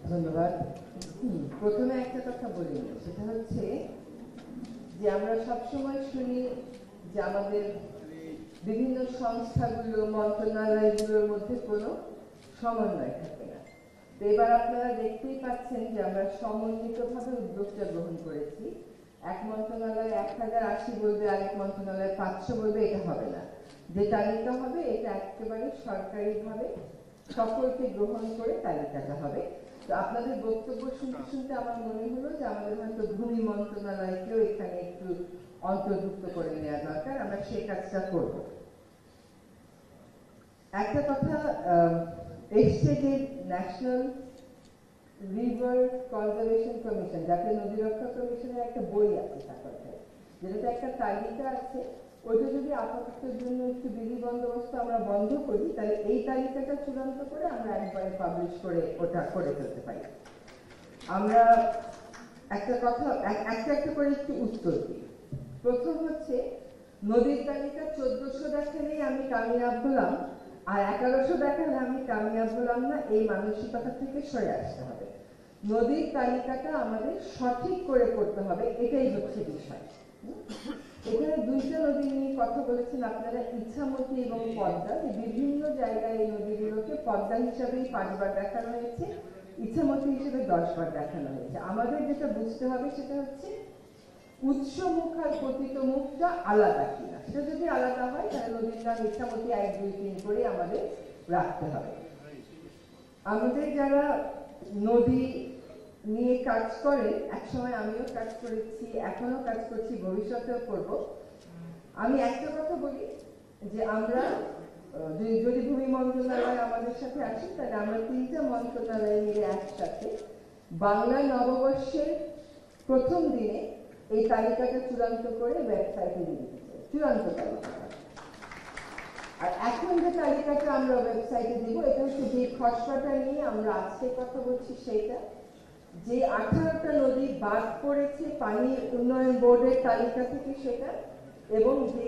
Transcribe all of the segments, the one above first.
ধন্যবাদ। প্রথমে একটা কথা বলি, সেটা হচ্ছে যে আমরা সবসময় শুনি যে আমাদের বিভিন্ন সংস্থাগুলো মন্ত্রণালয়গুলোর মধ্যে কোনো সমন্বয় থাকে না। তো এবার আপনারা দেখতেই পাচ্ছেন যে আমরা সমন্বিতভাবে উদ্যোগটা গ্রহণ করেছি। এক মন্ত্রণালয় 1080 বলবে, আরেক মন্ত্রণালয় 500 বলবে, এটা হবে না। যে তালিকা হবে এটা একেবারে সরকারিভাবে সকলকে গ্রহণ করে তালিকাটা হবে। তো আপনাদের বক্তব্য শুনতে শুনতে আমার মনে হলো যে আমাদের হয়তো ভূমি মন্ত্রণালয়কেও এখানে একটু অন্তর্ভুক্ত করে নেওয়া দরকার। আমরা সেই কাজটা করব। একটা কথা এসছে যে ন্যাশনাল রিভার কনজারভেশন কমিশন, যাতে নদী রক্ষা কমিশনের একটা বই আছে তারপরে, যেটাতে একটা তালিকা আছে। ওইটা যদি আপাততের জন্য একটু বিধি বন্দোবস্ত আমরা বন্ধ করি, তাহলে এই তালিকাটা চূড়ান্ত করে আমরা একবারে পাবলিশ করে ওটা করে ফেলতে পারি। আমরা একটা কথা একটা একটা করে একটু উত্তর দিই। প্রথম হচ্ছে, নদীর তালিকা 1400 দেখালেই আমি কামিয়াব হলাম, আর 1100 দেখালে আমি কামিয়াব হলাম না, এই মানসিকতা থেকে সরে আসতে হবে। নদীর তালিকাটা আমাদের সঠিক করে করতে হবে, এটাই হচ্ছে বিষয়। এখানে দুইটা নদী নিয়ে কথা বলেছেন আপনারা, ইছামতি এবং পদ্মা। যে বিভিন্ন জায়গায় এই নদীগুলোকে পদ্মা হিসাবেই 5 বার দেখানো হয়েছে, ইছামতি হিসেবে 10 বার দেখানো হয়েছে। আমাদের যেটা বুঝতে হবে সেটা হচ্ছে উৎসমুখ আর পতিত মুখটা আলাদা কিনা। সেটা যদি আলাদা হয় তাহলে নদীর নাম ইছামতি 1, 2, 3 করে আমাদের রাখতে হবে। আমাদের যারা নদী নিয়ে কাজ করে, একসময় আমিও কাজ করেছি, এখনো কাজ করছি, ভবিষ্যতেও করব। আমি একটা কথা বলি যে আমরা যদি ভূমি মন্ত্রণালয় আমাদের সাথে আসে, তাহলে আমরা 3টা মন্ত্রণালয় মিলে একসাথে বাংলা নববর্ষের প্রথম দিনে এই তালিকাটা চূড়ান্ত করে ওয়েবসাইটে দিয়ে দিতে চাই, চূড়ান্ত তালিকাটা। আর এখন যে তালিকাটা আমরা ওয়েবসাইটে দিব, এটা হচ্ছে যে খসড়াটা নিয়ে আমরা আজকে কথা বলছি সেইটা, যে 18টা নদী বাদ পড়েছে পানি উন্নয়ন বোর্ডের তালিকা থেকে সেটা, এবং যে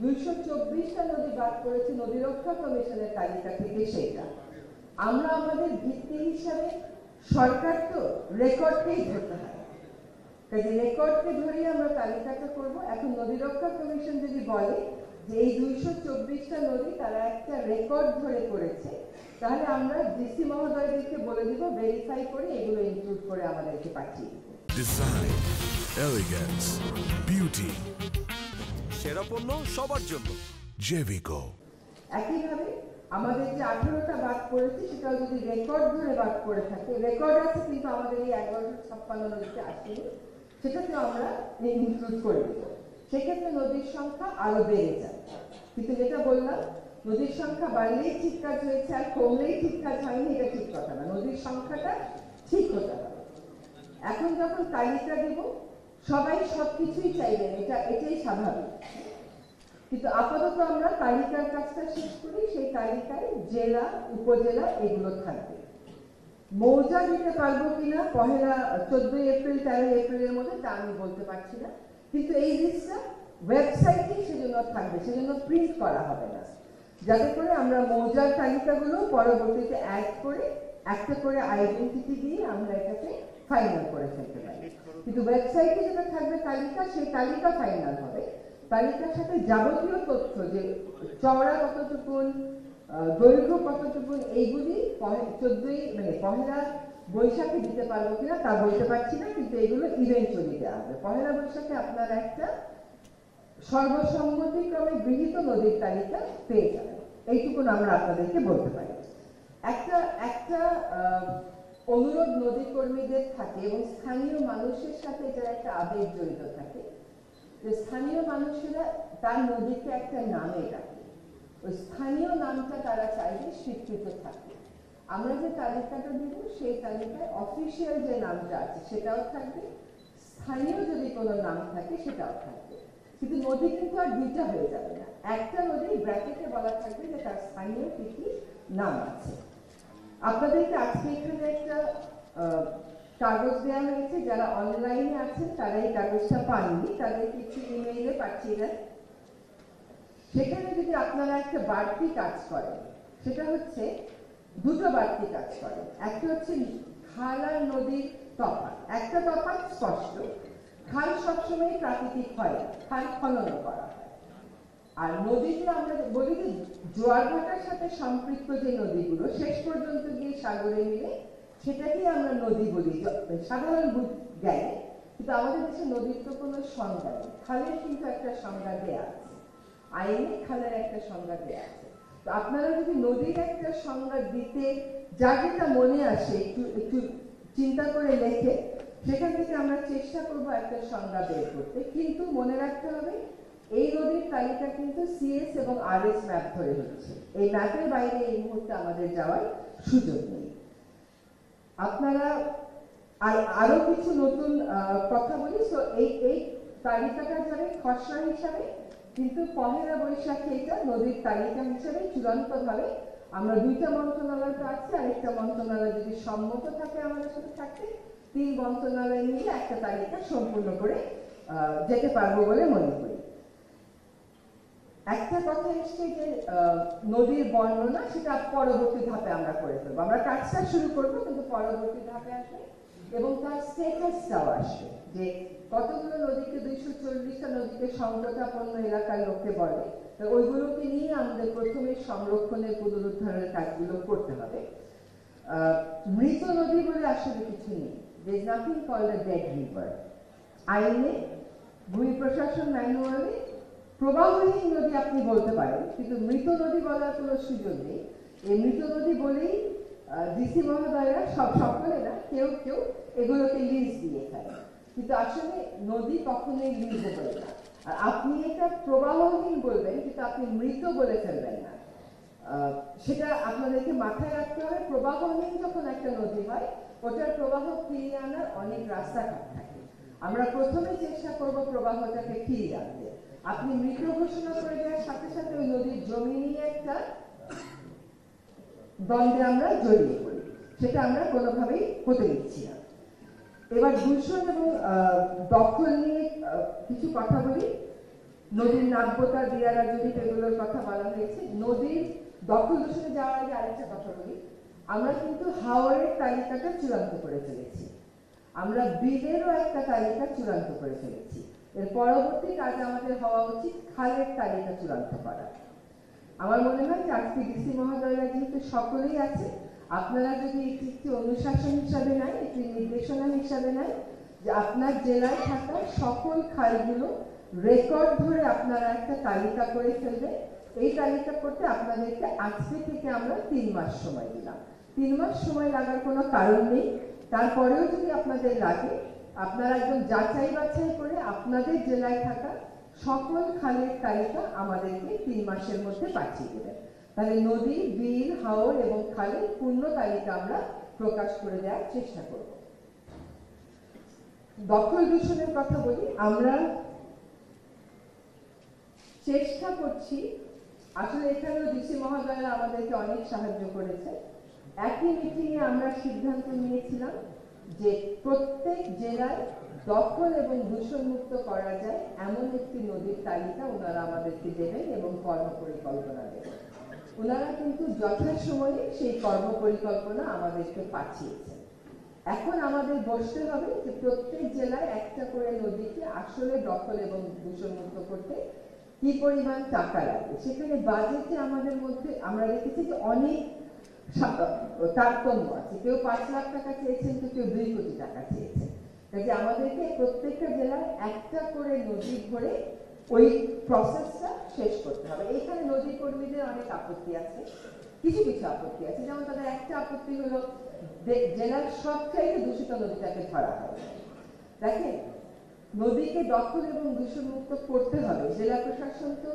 224টা নদী বাদ পড়েছে নদী রক্ষা কমিশনের তালিকা থেকে সেটা। আমরা আমাদের ভিত্তি হিসাবে সরকার তো রেকর্ডকেই ধরতে হয়, কাজে রেকর্ডকে ধরেই আমরা তালিকাটা করব। এখন নদী রক্ষা কমিশন যদি বলে যে এই 224টা নদী তারা একটা রেকর্ড ধরে করেছে, তাহলে আমরা ডিসি মহোদয়দেরকে বলে দিব ভেরিফাই করে এগুলো ইনক্লুড করে আমাদেরকে পাঠিয়ে দিব। ডিজাইন, এলিগেন্স, বিউটি, সেরা পণ্য সবার জন্য জেভিকো। একইভাবে আমাদের যে 18টা বাদ পড়েছে সেটাও যদি রেকর্ড ধরে বাদ পড়ে থাকে, রেকর্ড আছে কিন্তু আমাদের এই 1156 নদীতে আসেনি, সেটাকেও আমরা ইনক্লুড করে দেব। সেক্ষেত্রে নদীর সংখ্যা আরো বেড়ে যায়। কিন্তু যেটা বললাম, নদীর সংখ্যা বাড়লেই ঠিক কাজ হয়েছে আর কমলেই ঠিক কাজ হয়নি, এটা ঠিক কথা না। নদীর সংখ্যাটা ঠিক হতে হবে। এখন যখন তালিকা দেব, সবাই সবকিছুই চাইবেন, এটাই স্বাভাবিক। কিন্তু আপাতত আমরা তালিকার কাজটা শেষ করি, সেই তালিকায় জেলা উপজেলা এগুলো থাকবে। মৌজা দিতে পারবো কিনা 14 এপ্রিল 13 এপ্রিলের মধ্যে, তা আমি বলতে পারছি না, কিন্তু এই লিস্টটা ওয়েবসাইটেই সেজন্য থাকবে, সেজন্য প্রিন্ট করা হবে না, যাতে করে আমরা মৌজার তালিকাগুলো পরবর্তীতে অ্যাড করে একটা করে আইডেন্টিটি দিয়ে আমরা এটাকে ফাইনাল করে ফেলতে পারি। কিন্তু ওয়েবসাইটে যেটা থাকবে তালিকা, সেই তালিকা ফাইনাল হবে। তালিকার সাথে যাবতীয় তথ্য, যে চওড়া কতটুকুন, দৈর্ঘ্য কতটুকুন, এইগুলি 14 মানে পহেলা বৈশাখে দিতে পারবো কিনা তা বলতে পারছি না, কিন্তু এগুলো ইভেন্টুয়ালি দেওয়া হবে। পহেলা বৈশাখে আপনারা একটা সর্বসম্মতিক্রমে গৃহীত নদীর তালিকা পেয়ে যাবেন, এইটুকুন আমরা আপনাদেরকে বলতে পারি। একটা অনুরোধ নদী কর্মীদের থাকে এবং স্থানীয় মানুষের সাথে যারা একটা আবেগ জড়িত থাকে, যে স্থানীয় মানুষেরা তার নদীকে একটা নামে ডাকে, ওই স্থানীয় নামটা তারা চাইলে স্বীকৃত থাকে। আমরা যে তালিকাটা দিব সেই তালিকায় অফিসিয়াল যে নামটা আছে সেটাও থাকবে, স্থানীয় যদি কোনো নাম থাকে সেটাও থাকবে। কিন্তু নদী কিন্তু আর দুইটা হয়ে যাবে না, একটা নদী ব্র্যাকেটে বলা থাকবে যে তার স্থানীয় কি কি নাম আছে। আপনাদেরকে আজকে এখানে একটা কাগজ দেওয়া হয়েছে, যারা অনলাইনে আছেন তারা এই কাগজটা পাননি, তাদের কিছু ইমেইলে পাঠিয়ে দেন। সেখানে যদি আপনারা একটা বাড়তি কাজ করেন, সেটা হচ্ছে দুটো বাড়তি কাজ করে। একটা হচ্ছে খাল আর নদীর তফাৎ। একটা তফাৎ স্পষ্ট, খাল সবসময় প্রাকৃতিক হয় না, খাল খনন করা হয়। আর নদীতে আমরা বলি যে জোয়ার ভাটার সাথে সম্পৃক্ত যে নদীগুলো শেষ পর্যন্ত গিয়ে সাগরে মিলে সেটাকেই আমরা নদী বলি সাধারণ জ্ঞানে। কিন্তু আমাদের দেশে নদীর তো কোনো সংজ্ঞা নেই। খালের কিন্তু একটা সংজ্ঞা দেয়া আছে, আইনে খালের একটা সংজ্ঞা দেয়া আছে। তো আপনারা যদি নদীর একটা সংজ্ঞা দিতে যার যেটা মনে আসে একটু একটু চিন্তা করে লেখে, সেখান থেকে আমরা চেষ্টা করবো একটা সংজ্ঞা বের করতে। কিন্তু মনে রাখতে হবে এই নদীর তালিকা কিন্তু সিএস এবং আরএস ম্যাপ ধরে হচ্ছে, এই ম্যাপের বাইরে এই মুহূর্তে আমাদের যাওয়ার সুযোগ নেই। আপনারা আরো কিছু নতুন কথা বলি। তো এই তালিকাটা যাবে খসড়া হিসাবে, কিন্তু পহেলা বৈশাখে এটা নদীর তালিকা হিসাবে চূড়ান্তভাবে আমরা দুইটা মন্ত্রণালয় আছে, আরেকটা মন্ত্রণালয় যদি সম্মত থাকে আমাদের সাথে থাকতে 3 মন্ত্রণালয় মিলে একটা তালিকা সম্পূর্ণ করে যেতে পারবো বলে মনে করি। একটা কথা এসছে যে নদীর বর্ণনা, সেটা পরবর্তী ধাপে আমরা করে ফেলবো। আমরা কাজটা শুরু করবো কিন্তু পরবর্তী ধাপে আসবে এবং তার স্ট্যাটাসটাও আসবে যে কতগুলো নদীকে 240টা নদীকে সংকটাপন্ন এলাকার লোককে বলে, তো ওইগুলোকে নিয়ে আমাদের প্রথমে সংরক্ষণের পুনরুদ্ধারের কাজগুলো করতে হবে। মৃত নদী বলে আসলে কিছু নেই, there is nothing called a dead river। আইনে ভূমি প্রশাসন ম্যানুয়ালে প্রবাহহীন নদী আপনি বলতে পারেন, কিন্তু মৃত নদী বলার কোনো সুযোগ নেই। এই মৃত নদী বলেই ডিসি মহোদয়রা সকলে না, কেউ কেউ এগুলোকে লিজ দিয়ে ফেলে, কিন্তু আসলে নদী কখনোই লিজেবল না। আর আপনি এটা প্রবাহহীন বলবেন কিন্তু আপনি মৃত বলে ফেলবেন না, সেটা আপনাদেরকে মাথায় রাখতে হবে। প্রবাহহীন যখন একটা নদী হয় ওটার প্রবাহ ফিরিয়ে আনার অনেক রাস্তাঘাট থাকে। আমরা প্রথমে চেষ্টা করব প্রবাহটাকে ফিরিয়ে আনতে। আপনি মৃত ঘোষণা করে দেওয়ার সাথে সাথে ওই নদীর জমি নিয়ে একটা দ্বন্দ্বে আমরা জড়িয়ে পড়ি, সেটা আমরা কোনোভাবেই হতে দিচ্ছি না। এবার দূষণ এবং দখল নিয়ে কিছু কথা বলি। নদীর নাব্যতা, দিয়ারা জমি, এগুলোর কথা বলা হয়েছে। নদীর দখল দূষণে যাওয়ার আগে আরেকটা কথা বলি। আমরা কিন্তু হাওরের তালিকাটা চূড়ান্ত করে ফেলেছি, আমরা বিলেরও একটা তালিকা চূড়ান্ত করে ফেলেছি। এর পরবর্তী কাজ আমাদের হওয়া উচিত খালের তালিকা চূড়ান্ত করা। আমার মনে হয় যে আজকে ডিসি মহোদয়রা যেহেতু সকলেই আছে, আপনারা যদি একটি অনুশাসন হিসাবে নেন, একটি নির্দেশনা হিসাবে নেন যে আপনার জেলায় থাকা সকল খালগুলো রেকর্ড ধরে আপনারা একটা তালিকা করে ফেলবেন। এই তালিকা করতে আপনাদেরকে আজকে থেকে আমরা 3 মাস সময় দিলাম। 3 মাস সময় লাগার কোনো কারণ নেই। তারপরেও যদি আপনাদের লাগে, আপনারা একদম যাচাই বাছাই করে আপনাদের জেলায় থাকা সকল খালের তালিকা আমাদেরকে 3 মাসের মধ্যে পাঠিয়ে দেবেন। তাহলে নদী, বিল, হাওর এবং খালের পূর্ণ তালিকা আমরা প্রকাশ করে দেওয়ার চেষ্টা করব। দখল দূষণের কথা বলি। আমরা চেষ্টা করছি, আসলে এখানেও ডিসি মহোদয়রা আমাদেরকে অনেক সাহায্য করেছে। একই মিটিংয়ে আমরা সিদ্ধান্ত নিয়েছিলাম যে প্রত্যেক জেলায় দখল এবং দূষণমুক্ত করা যায় এমন একটি নদীর তালিকা ওনারা আমাদেরকে দেবেন এবং কর্মপরিকল্পনা দেবেন। ওনারা কিন্তু যথাসময়ে সেই কর্মপরিকল্পনা আমাদেরকে পাঠিয়েছেন। এখন আমাদের বসতে হবে যে প্রত্যেক জেলায় একটা করে নদীকে আসলে দখল এবং দূষণমুক্ত করতে কি পরিমাণ টাকা লাগবে। সেখানে বাজেটে আমাদের মধ্যে আমরা দেখেছি যে অনেক তারতম্য আছে। কেউ 5 লাখ টাকা চেয়েছেন, তো কেউ 2 কোটি টাকা চেয়েছেন। কাজে আমাদেরকে প্রত্যেকটা জেলায় একটা করে নদী ধরে ওই প্রসেসটা শেষ করতে হবে। এখানে নদী কর্মীদের অনেক আপত্তি আছে, কিছু কিছু আপত্তি আছে। যেমন তাদের একটা আপত্তি হলো জেলার সবচাইতে দূষিত নদীটাকে ধরা হবে। দেখেন, নদীকে দখল এবং দূষণমুক্ত করতে হবে। জেলা প্রশাসন তো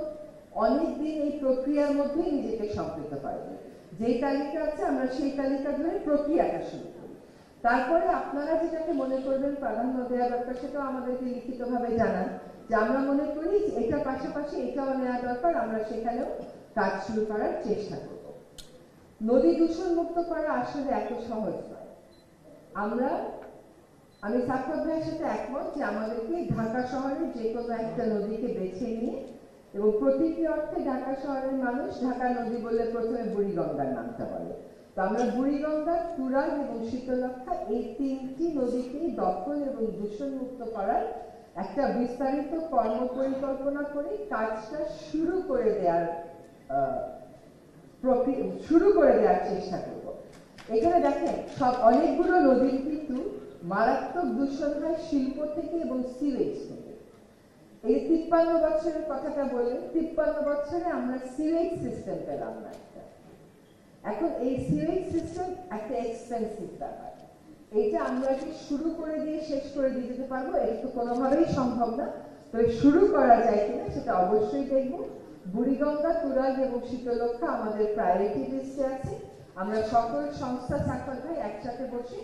অনেকদিন এই প্রক্রিয়ার মধ্যেই নিজেকে সম্পৃক্ত পারবে। যেই তালিকা আছে আমরা সেই তালিকা ধরে প্রক্রিয়াটা শুরু করি। তারপরে আপনারা যেটাকে মনে করবেন প্রাধান্য দেওয়া দরকার, সেটাও আমাদেরকে লিখিতভাবে জানান যে আমরা মনে করি এটার পাশাপাশি এটাও নেওয়া দরকার, আমরা সেখানেও কাজ শুরু করার চেষ্টা করব। নদী দূষণ মুক্ত করা আসলে এত সহজ নয়। আমি সাক্ষর ভাইয়ের সাথে একমত যে আমাদেরকে ঢাকা শহরের যে কোনো একটা নদীকে বেছে নিয়ে, এবং প্রতিটি অর্থে ঢাকা শহরের মানুষ ঢাকা নদী বললে প্রথমে বুড়িগঙ্গার নামটা বলে, তো আমরা বুড়িগঙ্গা, তুরাগ এবং শীতলক্ষা এই তিনটি নদীকেই দখল এবং দূষণমুক্ত করার একটা বিস্তারিত কর্ম পরিকল্পনা করে কাজটা শুরু করে দেওয়ার চেষ্টা করব। এখানে দেখেন অনেকগুলো নদীর কিন্তু মারাত্মক দূষণ হয় শিল্প থেকে এবং সিওয়েজ থেকে। এই 53 বছরের কথাটা বলে 53 বছরে আমরা সিওয়েজ সিস্টেম পেলাম না একটা। এখন এই সিওয়েজ সিস্টেম একটা এক্সপেন্সিভ ব্যাপার। এইটা আমরা কি শুরু করে দিয়ে শেষ করে দিয়ে যেতে পারবো? এটা তো কোনোভাবেই সম্ভব না। তবে শুরু করা যায় কিনা সেটা অবশ্যই দেখব। বুড়িগঙ্গা, তুরাগ এবং শীতলক্ষা আমাদের প্রায়োরিটি লিস্টে আছে। আমরা সকল সংস্থা সাক্ষর হয়ে একসাথে বসে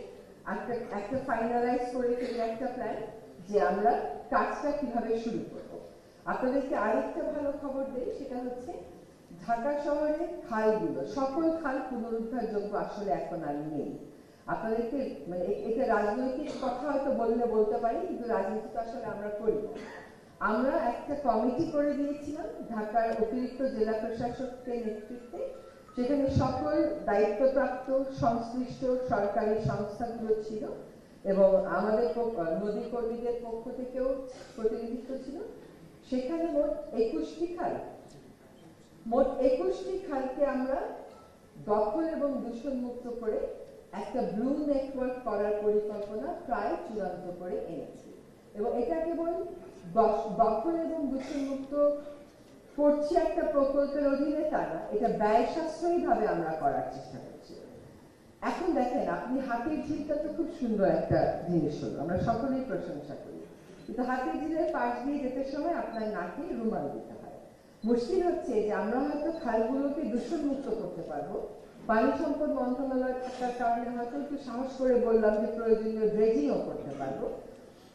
একটা ফাইনালাইজ করে ফেলি একটা প্ল্যান যে আমরা কাজটা কিভাবে শুরু করব। আপনাদেরকে আরেকটা ভালো খবর দেই, সেটা হচ্ছে ঢাকা শহরের খালগুলো, সকল খাল পুনরুদ্ধারযোগ্য আসলে এখন আর নেই। আপনাদেরকে মানে এটা রাজনৈতিক কথা হয়তো বলতে পারি, কিন্তু রাজনীতি তো আসলে আমরা করি না। আমরা একটা কমিটি করে দিয়েছিলাম ঢাকার অতিরিক্ত জেলা প্রশাসকের নেতৃত্বে। সেখানে সকল দায়িত্বপ্রাপ্ত সংশ্লিষ্ট সরকারি সংস্থাগুলো ছিল এবং আমাদের নদী কর্মীদের পক্ষ থেকেও প্রতিনিধিত্ব ছিল। সেখানে মোট 21টি খালকে আমরা দখল এবং দূষণমুক্ত করে একটা ব্লু নেটওয়ার্ক করার পরিকল্পনা প্রায় চূড়ান্ত করে এনেছি। এবং এটা কেবল দখল এবং দূষণমুক্ত করছি একটা প্রকল্পের অধীনে তা না, এটা ব্যয় সাশ্রয়ী ভাবে আমরা করার চেষ্টা করছি। এখন দেখেন, আপনি হাতির ঝিলটা তো খুব সুন্দর একটা জিনিস হলো, আমরা সকলেই প্রশংসা করি, কিন্তু হাতির ঝিলের পাশ দিয়ে যেতে সময় আপনার নাকে রুমাল দিতে হয়। মুশকিল হচ্ছে যে আমরা হয়তো খালগুলোকে দূষণমুক্ত করতে পারবো, পানি সম্পদ মন্ত্রণালয় থাকার কারণে হয়তো একটু সাহস করে বললাম যে প্রয়োজনীয় ড্রেজিংও করতে পারবো,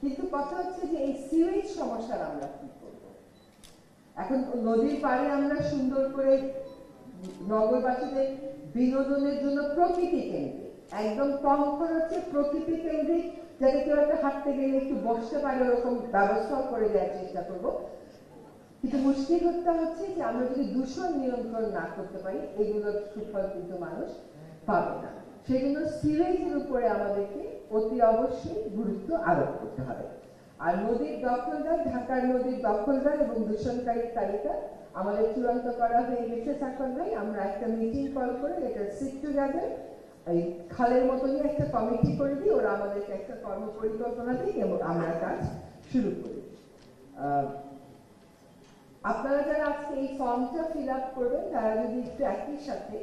কিন্তু কথা হচ্ছে যে এই সিওয়েজ সমস্যার আমরা কি করবো? এখন নদীর পাড়ে আমরা সুন্দর করে নগরবাসীদের বিনোদনের জন্য প্রকৃতি কেন্দ্রিক, একদম কম খরচে প্রকৃতি কেন্দ্রিক, যাতে কেউ একটা হাঁটতে গেলে একটু বসতে পারে ওরকম ব্যবস্থাও করে দেওয়ার চেষ্টা করব। কিন্তু মুশকিল হচ্ছে যে আমরা যদি দূষণ নিয়ন্ত্রণ না করতে পারি, এগুলোর সুফল কিন্তু মানুষ পাবে না। সেজন্য সিওয়েজের উপরে আমাদেরকে অতি অবশ্যই গুরুত্ব আরোপ করতে হবে। আর নদীর দখলদার, ঢাকার নদীর দখলদার এবং দূষণকারীর তালিকা আমাদের চূড়ান্ত করা হয়ে গেছে সাকর ভাই। আমরা একটা মিটিং কল করে এটা সিট টুগেদার, এই খালের মতনই একটা কমিটি করে দিই, ওরা আমাদেরকে একটা কর্ম পরিকল্পনা দিই এবং আমরা কাজ শুরু করি। আপনারা যারা আজকে এই ফর্মটা ফিল আপ করবেন, তারা যদি একটু একই সাথে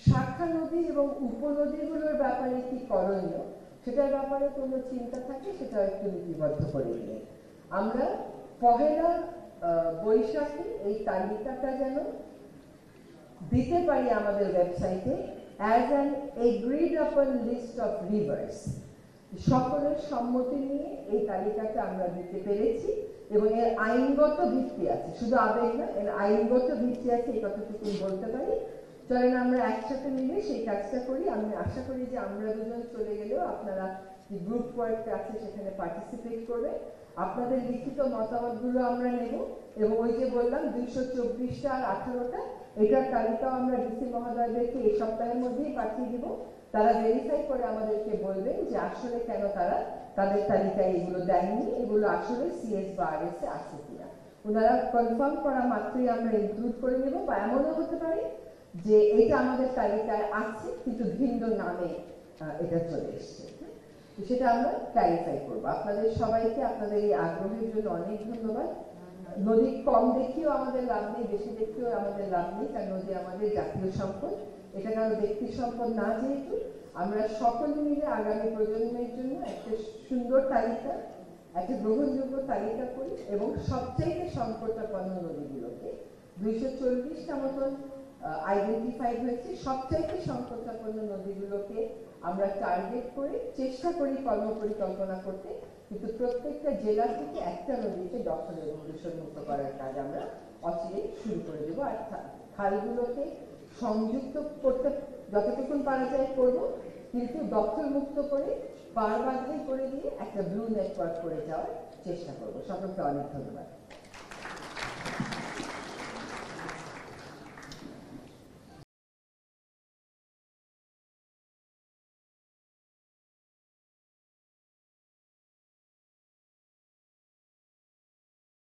শাখা নদী এবং উপনদীগুলোর ব্যাপারে কি করণীয় সেটার ব্যাপারে কোনো চিন্তা থাকে, সেটা একটু লিপিবদ্ধ করে নিয়ে আমরা পহেলা বৈশাখে এই তালিকাটা যেন দিতে পারি আমাদের ওয়েবসাইটে অ্যাজ অ্যান এগ্রিড আপন লিস্ট অফ রিভার্স। সকলের সম্মতি নিয়ে এই তালিকাটা আমরা দিতে পেরেছি এবং এর আইনগত ভিত্তি আছে, শুধু আবেগ না, এর আইনগত ভিত্তি আছে, এই কথাটুকু বলতে পারি। চলেন আমরা একসাথে মিলে সেই কাজটা করি। আমি আশা করি যে আমরা দুজন চলে গেলেও আপনারা যে গ্রুপ ওয়ার্কটা আছে সেখানে পার্টিসিপেট করবে। আপনাদের লিখিত মতামতগুলো আমরা নেব এবং ওই যে বললাম 224টা আর 18টা, এটার তালিকাও আমরা ডিসি মহোদয়দেরকে এই সপ্তাহের মধ্যেই পাঠিয়ে দিব। তারা ভেরিফাই করে আমাদেরকে বলবেন যে আসলে কেন তারা তাদের তালিকায় এগুলো দেননি, এগুলো আসলে সিএস বা আরএস এ আছে কিনা। ওনারা কনফার্ম করা মাত্রই আমরা ইনক্লুড করে নেব, বা এমনও হতে পারে যে এটা আমাদের তালিকায় আছে কিন্তু ভিন্ন নামে এটা চলে এসছে, সেটা আমরা ক্লারিফাই করবো। আপনাদের সবাইকে আপনাদের এই আগ্রহের জন্য অনেক ধন্যবাদ। নদী কম দেখিও আমাদের লাভ নেই, বেশি দেখিও আমাদের লাভ নেই, কারণ নদী আমাদের জাতীয় সম্পদ। এটা কারো ব্যক্তি সম্পদ না, যেহেতু আমরা সকলে মিলে আগামী প্রজন্মের জন্য একটা সুন্দর তালিকা, একটা গ্রহণযোগ্য তালিকা করি এবং সবচাইতে সংকটাপন্ন নদীগুলোকে 240টা মতন আইডেন্টিফাইড হয়েছে, সবচাইতে সংকটাপন্ন নদীগুলোকে আমরা টার্গেট করে চেষ্টা করি কর্ম পরিকল্পনা করতে, কিন্তু প্রত্যেকটা জেলা থেকে একটা নদীকে দখল এবং দূষণমুক্ত করার কাজ আমরা অচিরেই শুরু করে দেবো। আর খালগুলোকে সংযুক্ত করতে যতটুকু পারা যায় করবো, কিন্তু দখলমুক্ত করে পার বাঁধাই করে দিয়ে একটা ব্লু নেটওয়ার্ক করে যাওয়ার চেষ্টা করবো। সকলকে অনেক ধন্যবাদ।